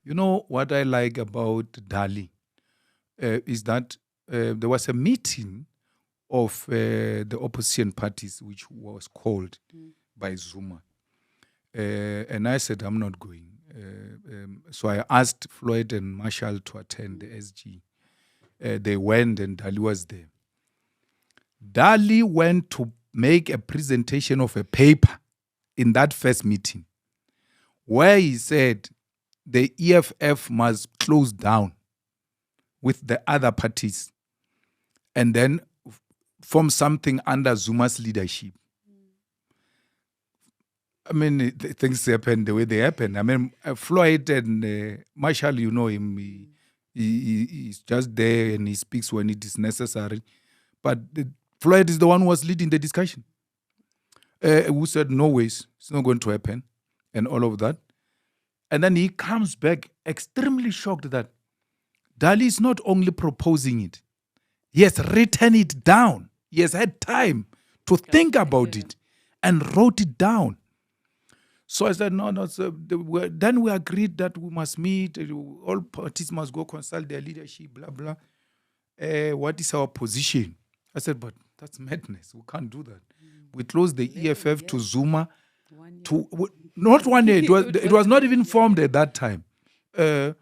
You know what I like about Dali is that there was a meeting of the opposition parties which was called by Zuma. And I said, I'm not going. So I asked Floyd and Marshall to attend the SG. They went and Dali was there. Dali went to make a presentation of a paper in that first meeting where he said the EFF must close down with the other parties and then form something under Zuma's leadership. I mean, things happen the way they happen. I mean, Floyd and Marshall, you know him, he's just there and he speaks when it is necessary. But Floyd is the one who was leading the discussion. Who said, no ways, it's not going to happen, and all of that. And then he comes back extremely shocked that Dali is not only proposing it, he has written it down. He has had time to think about it and wrote it down. So I said, no. So then we agreed that we must meet, all parties must go consult their leadership, blah, blah. What is our position? I said, but that's madness. We can't do that. We closed the EFF to Zuma. Not 1 year. It was not even formed at that time. To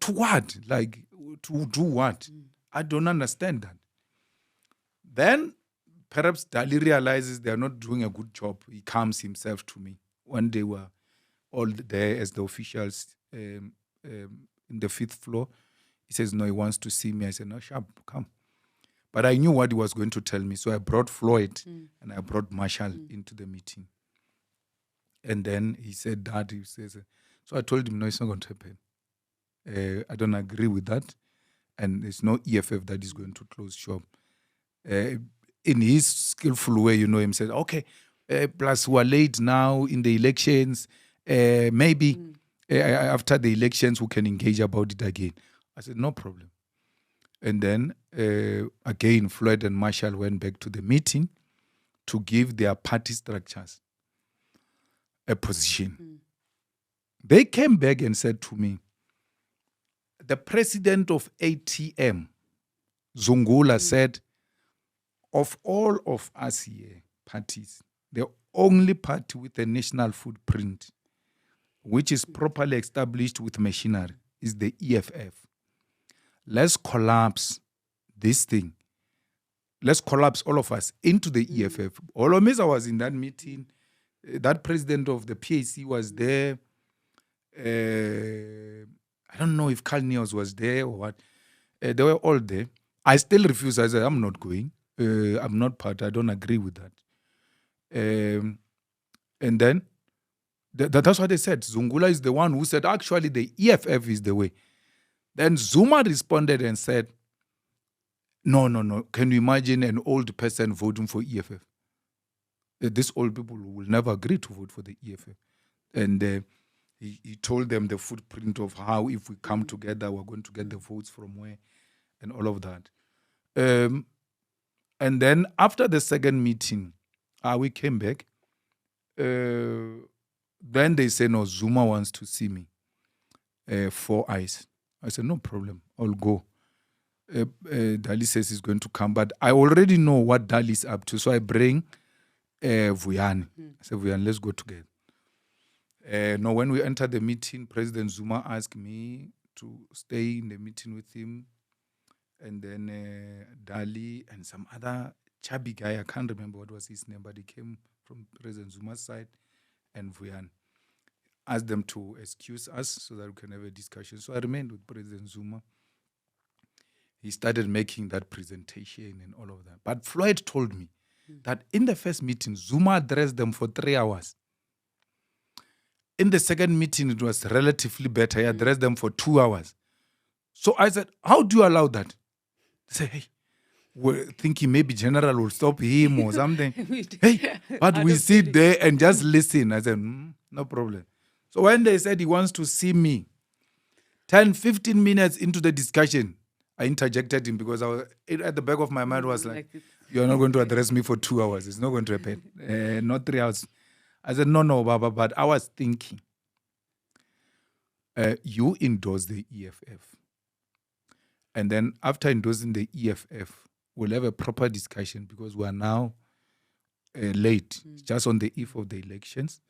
what? Like, to do what? I don't understand that. Then perhaps Dali realizes they're not doing a good job. He comes himself to me when they were all there as the officials in the 5th floor. He says, no, he wants to see me. I said, no, sharp, come. But I knew what he was going to tell me. So I brought Floyd and I brought Marshall into the meeting. And then he said that. He says, so I told him, no, it's not going to happen. I don't agree with that. And there's no EFF that is going to close shop. In his skillful way, you know, him said, okay, plus we're late now in the elections. Maybe after the elections, we can engage about it again. I said, no problem. And then, again, Floyd and Marshall went back to the meeting to give their party structures a position. They came back and said to me, the president of ATM, Zungula, said, of all of us here, parties, the only party with a national footprint, which is properly established with machinery, is the EFF. Let's collapse this thing. Let's collapse all of us into the EFF. Olomisa was in that meeting. That president of the PAC was there. I don't know if Carl Neos was there or what. They were all there. I still refuse. I said, I'm not going. I'm not part. I don't agree with that. And then, that's what they said. Zungula is the one who said, actually, the EFF is the way. Then Zuma responded and said, no. Can you imagine an old person voting for EFF? These old people will never agree to vote for the EFF. And he told them the footprint of how if we come together, we're going to get the votes from where and all of that. And then after the second meeting, we came back. Then they say, no, Zuma wants to see me. 4 eyes. I said, no problem, I'll go. Dali says he's going to come, but I already know what Dali is up to. So I bring Vuyani. I said, Vuyani, let's go together. No, when we entered the meeting, President Zuma asked me to stay in the meeting with him. And then Dali and some other chubby guy, I can't remember what was his name, but he came from President Zuma's side, and Vuyani asked them to excuse us so that we can have a discussion. So I remained with President Zuma. He started making that presentation and all of that. But Floyd told me that in the first meeting, Zuma addressed them for 3 hours. In the second meeting, it was relatively better. He addressed them for 2 hours. So I said, how do you allow that? They say, hey, we're thinking maybe General will stop him or something. Hey, but we sit there and just listen. I said, no problem. So when they said he wants to see me, 10, 15 minutes into the discussion, I interjected him because at the back of my mind was like, you're not going to address me for 2 hours. It's not going to happen. Not 3 hours. I said, no, Baba, but I was thinking, you endorse the EFF. And then after endorsing the EFF, we'll have a proper discussion because we are now late, just on the eve of the elections.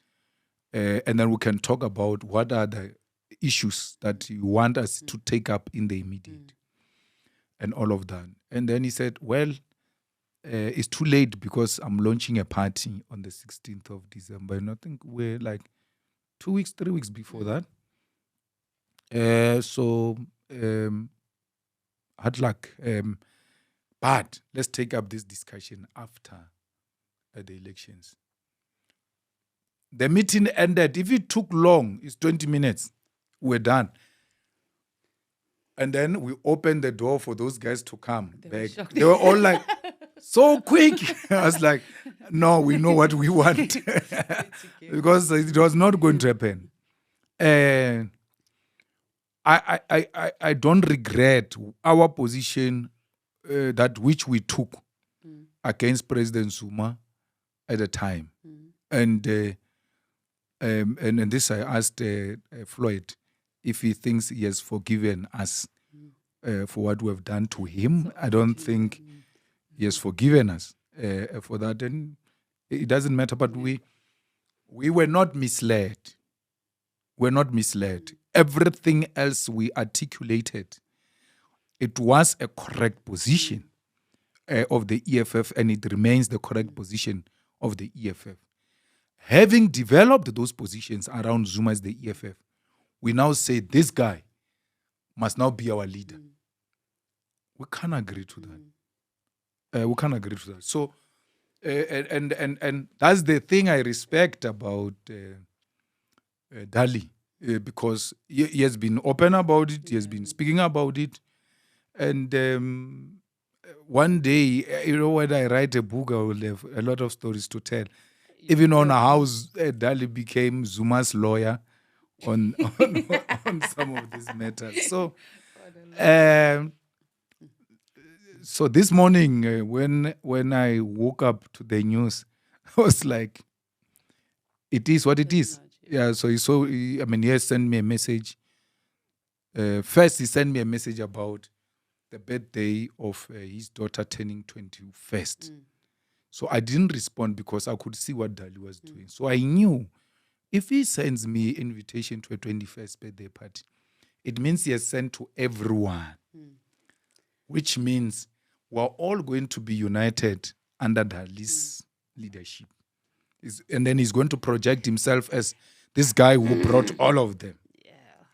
And then we can talk about what are the issues that you want us to take up in the immediate and all of that. And then he said, well, it's too late because I'm launching a party on the 16th of December. And I think we're like 2 weeks, 3 weeks before that. So hard luck. But let's take up this discussion after the elections. The meeting ended. If it took long, it's 20 minutes. We're done. And then we opened the door for those guys to come back. They were all like, so quick. I was like, no, we know what we want. Because it was not going to happen. And I don't regret our position that which we took against President Zuma at the time. And this I asked Floyd if he thinks he has forgiven us for what we have done to him. I don't think he has forgiven us for that. And it doesn't matter, but we were not misled. We're not misled. Everything else we articulated, it was a correct position of the EFF, and it remains the correct position of the EFF. Having developed those positions around Zuma as the EFF, we now say this guy must now be our leader. We can't agree to that. We can't agree to that. So, and that's the thing I respect about Dali, because he has been open about it. He has been speaking about it. And one day, when I write a book, I will have a lot of stories to tell. Even on how Dali became Zuma's lawyer on some of these matters. So this morning, when I woke up to the news, I was like, it is what it is. Yeah, so he has sent me a message. First, he sent me a message about the birthday of his daughter turning 21st. So I didn't respond because I could see what Dali was doing. So I knew if he sends me an invitation to a 21st birthday party, it means he has sent to everyone, which means we're all going to be united under Dali's leadership. And then he's going to project himself as this guy who brought all of them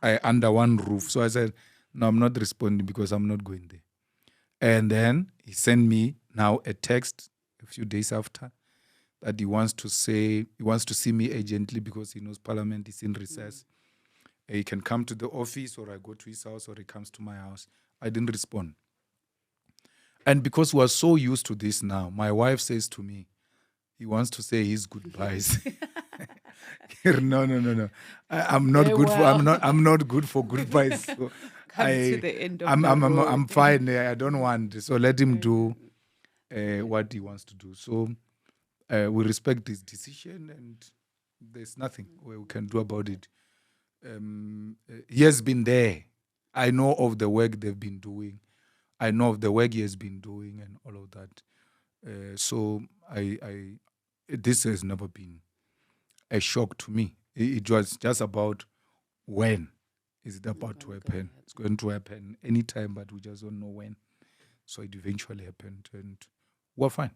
under one roof. So I said, no, I'm not responding because I'm not going there. And then he sent me now a text a few days after that he wants to see me urgently because he knows Parliament is in recess. He can come to the office, or I go to his house, or he comes to my house. I didn't respond. And because we are so used to this now, my wife says to me, he wants to say his goodbyes. No. I'm not good for. I'm not good for goodbyes. So to the end of I'm fine. I don't want. So let him do what he wants to do. So we respect his decision, and there's nothing we can do about it. He has been there. I know of the work they've been doing. I know of the work he has been doing, and all of that. So this has never been a shock to me. It was just about when is it about to happen. It's going to happen anytime, but we just don't know when. So it eventually happened, and we're fine.